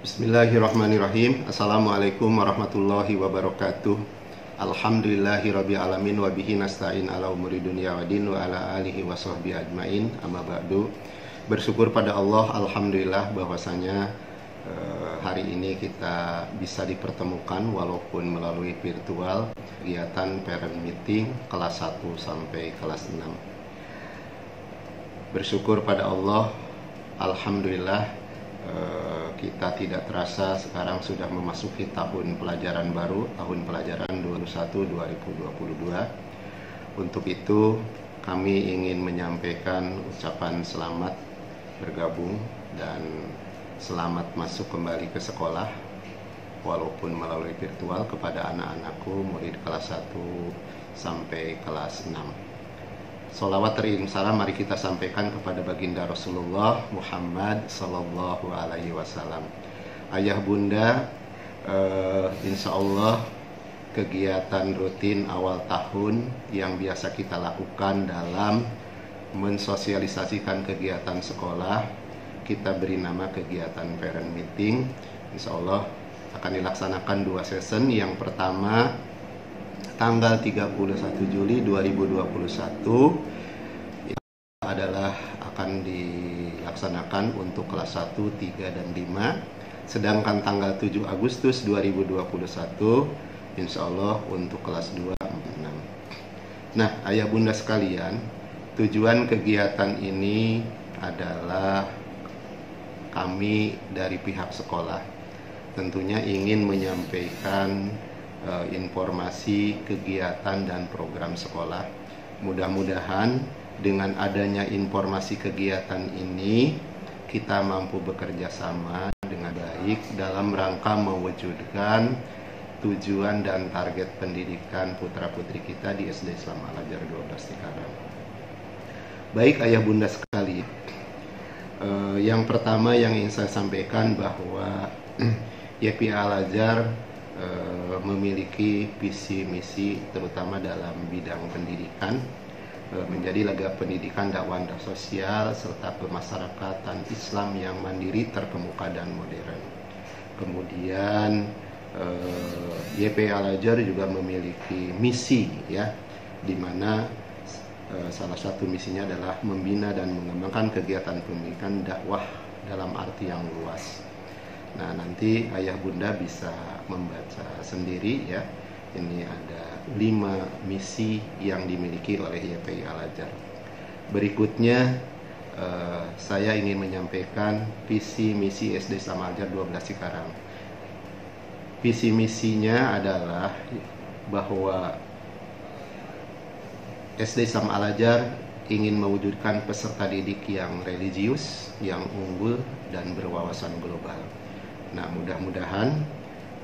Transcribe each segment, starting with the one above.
Bismillahirrahmanirrahim. Assalamualaikum warahmatullahi wabarakatuh. Alhamdulillahirabbil alamin wa bihi nasta'in ala umuri dunya waddin wa ala alihi washabbihi ajmain. Amma ba'du. Bersyukur pada Allah, alhamdulillah bahwasanya hari ini kita bisa dipertemukan walaupun melalui virtual kegiatan parent meeting kelas 1 sampai kelas 6. Bersyukur pada Allah, alhamdulillah kita tidak terasa sekarang sudah memasuki tahun pelajaran baru, tahun pelajaran 2021-2022. Untuk itu kami ingin menyampaikan ucapan selamat bergabung dan selamat masuk kembali ke sekolah walaupun melalui virtual kepada anak-anakku murid kelas 1 sampai kelas 6. Sholawat teriring salam mari kita sampaikan kepada baginda Rasulullah Muhammad Sallallahu Alaihi Wasallam. Ayah bunda, insya Allah kegiatan rutin awal tahun yang biasa kita lakukan dalam mensosialisasikan kegiatan sekolah, kita beri nama kegiatan parent meeting. Insya Allah akan dilaksanakan 2 session. Yang pertama tanggal 31 Juli 2021 adalah akan dilaksanakan untuk kelas 1, 3, dan 5. Sedangkan tanggal 7 Agustus 2021 insya Allah untuk kelas 2, 4, 6. Nah, ayah bunda sekalian, tujuan kegiatan ini adalah kami dari pihak sekolah tentunya ingin menyampaikan informasi kegiatan dan program sekolah. Mudah-mudahan dengan adanya informasi kegiatan ini kita mampu bekerja sama dengan baik dalam rangka mewujudkan tujuan dan target pendidikan putra-putri kita di SD Islam Al-Azhar 12 Cikarang. Baik ayah bunda sekali, yang pertama yang ingin saya sampaikan bahwa YPA Al-Azhar memiliki visi misi terutama dalam bidang pendidikan, menjadi lembaga pendidikan dakwah sosial serta pemasyarakatan Islam yang mandiri, terkemuka, dan modern. Kemudian YPA Al-Azhar juga memiliki misi, ya, di mana salah satu misinya adalah membina dan mengembangkan kegiatan pendidikan dakwah dalam arti yang luas. Nah, nanti ayah bunda bisa membaca sendiri, ya. Ini ada 5 misi yang dimiliki oleh YPI Al-Azhar. Berikutnya saya ingin menyampaikan visi misi SD Islam Al-Azhar 12 Cikarang. Visi misinya adalah bahwa SD Islam Al-Azhar ingin mewujudkan peserta didik yang religius, yang unggul, dan berwawasan global. Nah, mudah-mudahan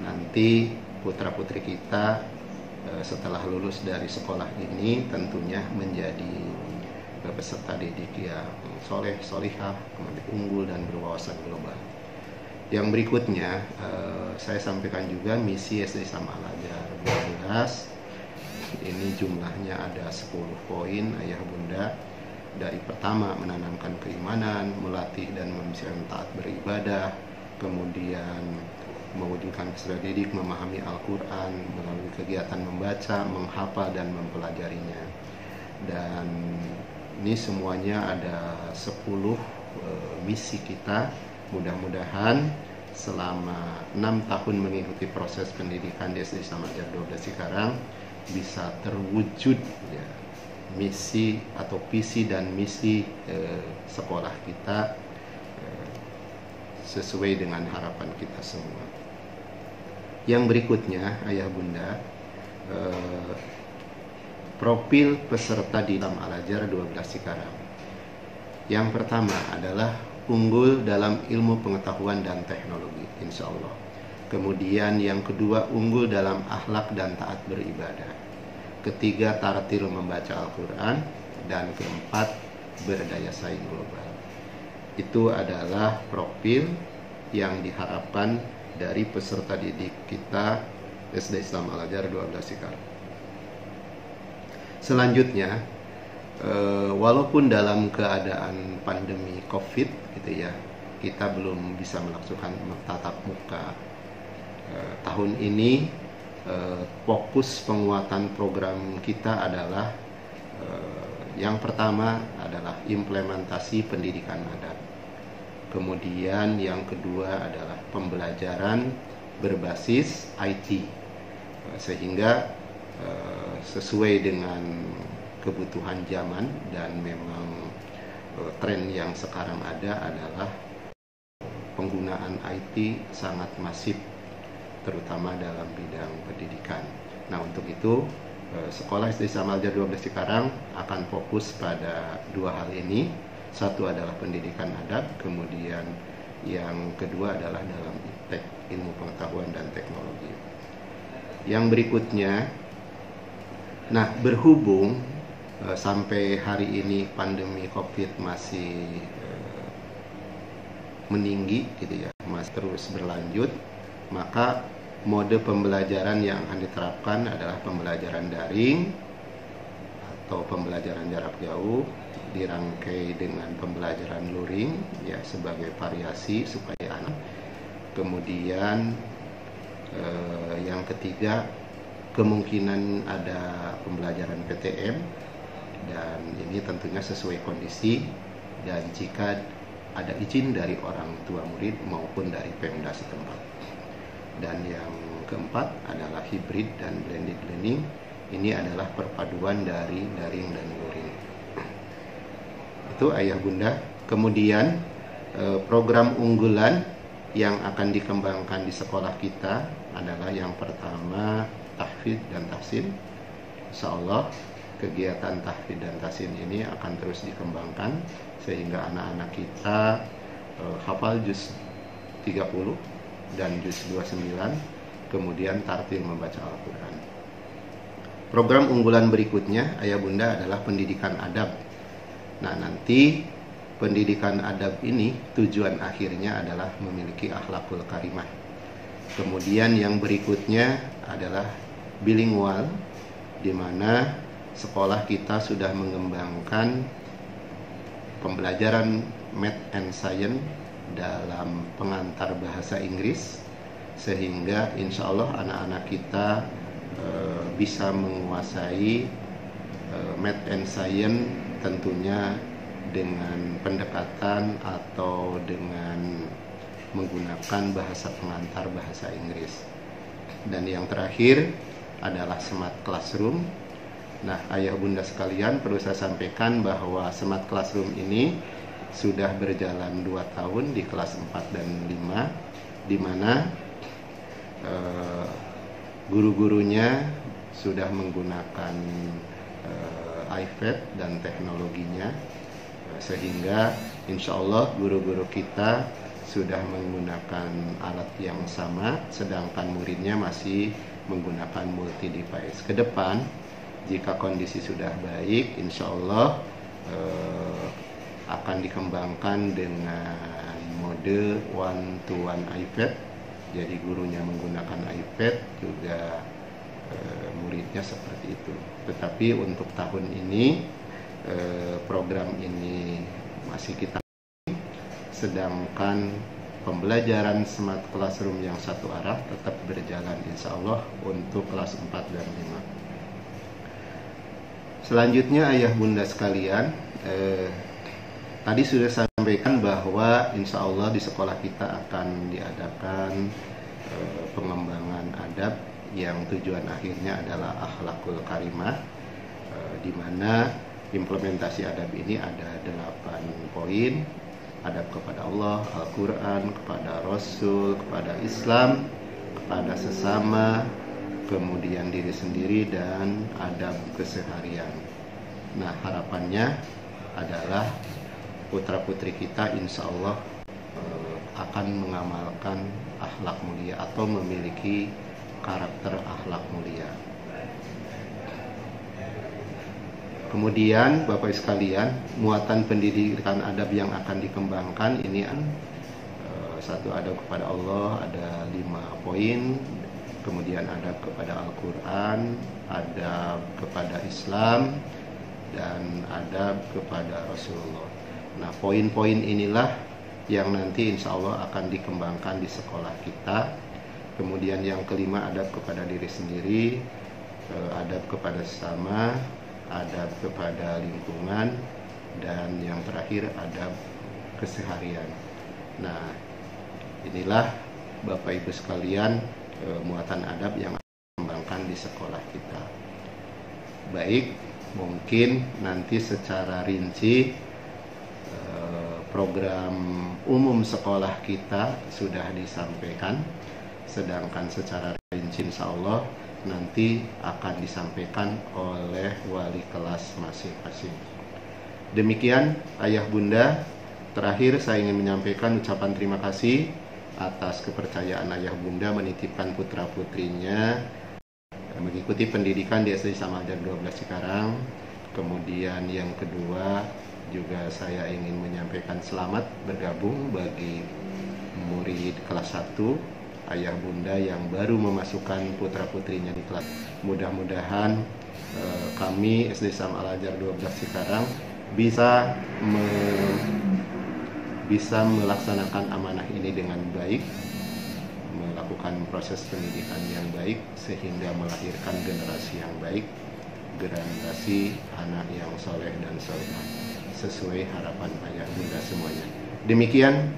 nanti putra-putri kita setelah lulus dari sekolah ini tentunya menjadi peserta didik yang soleh, solihah, kemudian unggul, dan berwawasan global. Yang berikutnya saya sampaikan juga misi SD Islam Al-Azhar 12. Ini jumlahnya ada 10 poin ayah bunda. Dari pertama, menanamkan keimanan, melatih dan membiasakan taat beribadah, kemudian mewujudkan peserta didik memahami Al-Quran melalui kegiatan membaca, menghafal, dan mempelajarinya. Dan ini semuanya ada 10 misi kita. Mudah-mudahan selama 6 tahun mengikuti proses pendidikan di SD Islam Al-Azhar 12 Cikarang bisa terwujud, ya, misi atau visi dan misi sekolah kita sesuai dengan harapan kita semua. Yang berikutnya ayah bunda, profil peserta di Islam Al-Azhar 12 Cikarang. Yang pertama adalah unggul dalam ilmu pengetahuan dan teknologi, insya Allah. Kemudian yang kedua, unggul dalam akhlak dan taat beribadah. Ketiga, tartil membaca Al-Quran. Dan keempat, berdaya saing global. Itu adalah profil yang diharapkan dari peserta didik kita SD Islam Al-Azhar 12 Cikarang. Selanjutnya, walaupun dalam keadaan pandemi COVID gitu ya, kita belum bisa melakukan tatap muka. Tahun ini fokus penguatan program kita adalah yang pertama adalah implementasi pendidikan adab. Kemudian yang kedua adalah pembelajaran berbasis IT, sehingga sesuai dengan kebutuhan zaman, dan memang tren yang sekarang ada adalah penggunaan IT sangat masif, terutama dalam bidang pendidikan. Nah, untuk itu Sekolah SD Islam Al-Jar 12 Cikarang akan fokus pada dua hal ini. Satu adalah pendidikan adab, kemudian yang kedua adalah dalam ilmu pengetahuan dan teknologi. Yang berikutnya, nah, berhubung sampai hari ini pandemi COVID masih meninggi gitu ya, masih terus berlanjut, maka mode pembelajaran yang akan diterapkan adalah pembelajaran daring atau pembelajaran jarak jauh, dirangkai dengan pembelajaran luring ya sebagai variasi supaya anak. Kemudian yang ketiga, kemungkinan ada pembelajaran PTM, dan ini tentunya sesuai kondisi dan jika ada izin dari orang tua murid maupun dari Pemda setempat. Dan yang keempat adalah hybrid dan blended learning. Ini adalah perpaduan dari daring dan luring. Itu ayah bunda. Kemudian program unggulan yang akan dikembangkan di sekolah kita adalah yang pertama tahfidz dan tahsin. Insya Allah kegiatan tahfidz dan tahsin ini akan terus dikembangkan sehingga anak-anak kita hafal juz 30 dan juz 29, kemudian tartil membaca Al-Quran. Program unggulan berikutnya ayah bunda adalah pendidikan adab. Nah, nanti pendidikan adab ini tujuan akhirnya adalah memiliki akhlakul karimah. Kemudian yang berikutnya adalah bilingual, di mana sekolah kita sudah mengembangkan pembelajaran Math and Science dalam pengantar bahasa Inggris, sehingga insya Allah anak-anak kita bisa menguasai Math and Science tentunya dengan pendekatan atau dengan menggunakan bahasa pengantar bahasa Inggris. Dan yang terakhir adalah Smart Classroom. Nah, ayah bunda sekalian, perlu saya sampaikan bahwa Smart Classroom ini sudah berjalan 2 tahun di kelas 4 dan 5, di mana guru-gurunya sudah menggunakan iPad dan teknologinya, sehingga insya Allah guru-guru kita sudah menggunakan alat yang sama, sedangkan muridnya masih menggunakan multi device. Ke depan, jika kondisi sudah baik, insya Allah akan dikembangkan dengan mode one-to-one iPad. Jadi gurunya menggunakan iPad, juga muridnya seperti itu. Tetapi untuk tahun ini program ini masih kita, sedangkan pembelajaran Smart Classroom yang satu arah tetap berjalan insya Allah untuk kelas 4 dan 5. Selanjutnya ayah bunda sekalian, tadi sudah saya sampaikan bahwa insya Allah di sekolah kita akan diadakan pengembangan adab yang tujuan akhirnya adalah akhlakul karimah, di mana implementasi adab ini ada 8 poin: adab kepada Allah, Al-Quran, kepada Rasul, kepada Islam, kepada sesama, kemudian diri sendiri, dan adab keseharian. Nah, harapannya adalah putra-putri kita insya Allah akan mengamalkan akhlak mulia atau memiliki karakter akhlak mulia. Kemudian Bapak sekalian, muatan pendidikan adab yang akan dikembangkan ini satu, adab kepada Allah ada 5 poin, kemudian adab kepada Al-Quran, adab kepada Islam, dan adab kepada Rasulullah. Nah, poin-poin inilah yang nanti insya Allah akan dikembangkan di sekolah kita. Kemudian yang kelima, adab kepada diri sendiri, adab kepada sesama, adab kepada lingkungan, dan yang terakhir adab keseharian. Nah, inilah Bapak Ibu sekalian muatan adab yang akan dikembangkan di sekolah kita. Baik, mungkin nanti secara rinci program umum sekolah kita sudah disampaikan, sedangkan secara rinci insya Allah nanti akan disampaikan oleh wali kelas masing-masing. Demikian Ayah Bunda, terakhir saya ingin menyampaikan ucapan terima kasih atas kepercayaan Ayah Bunda menitipkan putra-putrinya mengikuti pendidikan di SD Islam Al Azhar 12 Cikarang. Kemudian yang kedua, juga saya ingin menyampaikan selamat bergabung bagi murid kelas 1 Ayah Bunda yang baru memasukkan putra-putrinya di kelas. Mudah-mudahan kami SD Islam Al Azhar 12 Cikarang bisa melaksanakan amanah ini dengan baik, melakukan proses pendidikan yang baik sehingga melahirkan generasi yang baik, generasi anak yang soleh dan solehah sesuai harapan Ayah Bunda semuanya. Demikian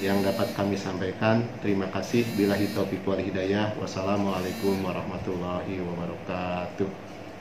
yang dapat kami sampaikan. Terima kasih. Billahi taufiq wal hidayah. Wassalamualaikum warahmatullahi wabarakatuh.